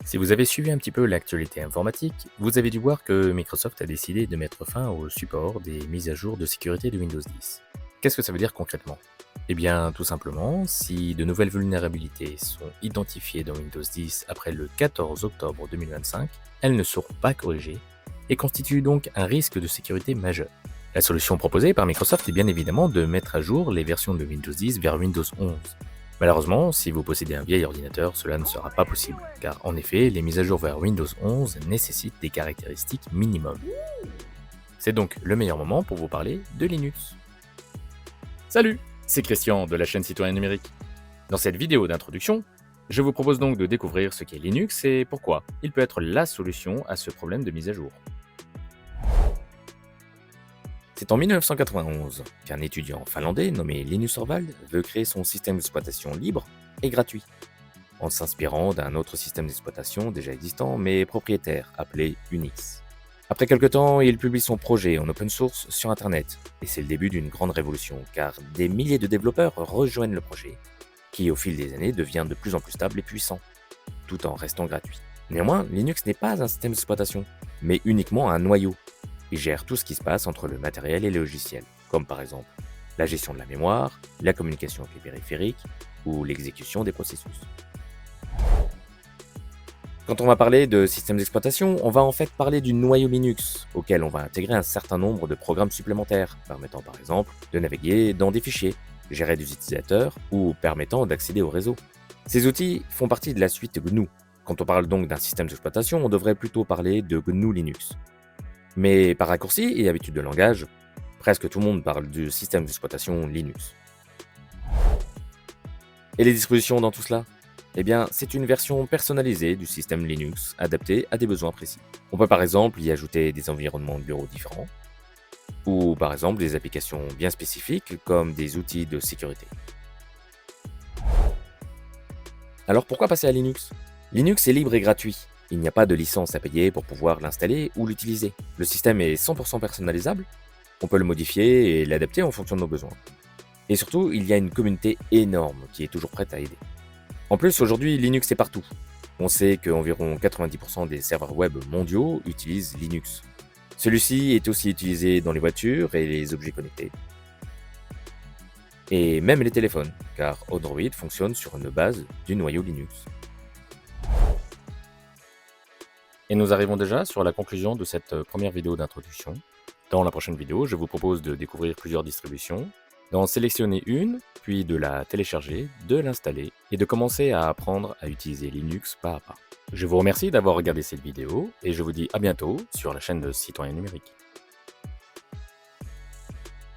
Si vous avez suivi un petit peu l'actualité informatique, vous avez dû voir que Microsoft a décidé de mettre fin au support des mises à jour de sécurité de Windows 10. Qu'est-ce que ça veut dire concrètement? Eh bien, tout simplement, si de nouvelles vulnérabilités sont identifiées dans Windows 10 après le 14 octobre 2025, elles ne seront pas corrigées et constituent donc un risque de sécurité majeur. La solution proposée par Microsoft est bien évidemment de mettre à jour les versions de Windows 10 vers Windows 11. Malheureusement, si vous possédez un vieil ordinateur, cela ne sera pas possible, car en effet, les mises à jour vers Windows 11 nécessitent des caractéristiques minimum. C'est donc le meilleur moment pour vous parler de Linux. Salut, c'est Christian de la chaîne Citoyen Numérique. Dans cette vidéo d'introduction, je vous propose donc de découvrir ce qu'est Linux et pourquoi il peut être la solution à ce problème de mise à jour. C'est en 1991 qu'un étudiant finlandais nommé Linus Torvald veut créer son système d'exploitation libre et gratuit, en s'inspirant d'un autre système d'exploitation déjà existant mais propriétaire appelé Unix. Après quelque temps, il publie son projet en open source sur Internet, et c'est le début d'une grande révolution car des milliers de développeurs rejoignent le projet, qui au fil des années devient de plus en plus stable et puissant, tout en restant gratuit. Néanmoins, Linux n'est pas un système d'exploitation, mais uniquement un noyau. Il gère tout ce qui se passe entre le matériel et le logiciel, comme par exemple la gestion de la mémoire, la communication avec les périphériques ou l'exécution des processus. Quand on va parler de système d'exploitation, on va en fait parler du noyau Linux, auquel on va intégrer un certain nombre de programmes supplémentaires, permettant par exemple de naviguer dans des fichiers, gérer des utilisateurs ou permettant d'accéder au réseau. Ces outils font partie de la suite GNU. Quand on parle donc d'un système d'exploitation, on devrait plutôt parler de GNU Linux. Mais par raccourci et habitude de langage, presque tout le monde parle du système d'exploitation Linux. Et les dispositions dans tout cela? Eh bien, c'est une version personnalisée du système Linux, adaptée à des besoins précis. On peut par exemple y ajouter des environnements de bureau différents, ou par exemple des applications bien spécifiques comme des outils de sécurité. Alors pourquoi passer à Linux? Linux est libre et gratuit. Il n'y a pas de licence à payer pour pouvoir l'installer ou l'utiliser. Le système est 100% personnalisable, on peut le modifier et l'adapter en fonction de nos besoins. Et surtout, il y a une communauté énorme qui est toujours prête à aider. En plus, aujourd'hui, Linux est partout. On sait qu'environ 90% des serveurs web mondiaux utilisent Linux. Celui-ci est aussi utilisé dans les voitures et les objets connectés. Et même les téléphones, car Android fonctionne sur une base du noyau Linux. Et nous arrivons déjà sur la conclusion de cette première vidéo d'introduction. Dans la prochaine vidéo, je vous propose de découvrir plusieurs distributions, d'en sélectionner une, puis de la télécharger, de l'installer et de commencer à apprendre à utiliser Linux pas à pas. Je vous remercie d'avoir regardé cette vidéo et je vous dis à bientôt sur la chaîne de Citoyen Numérique.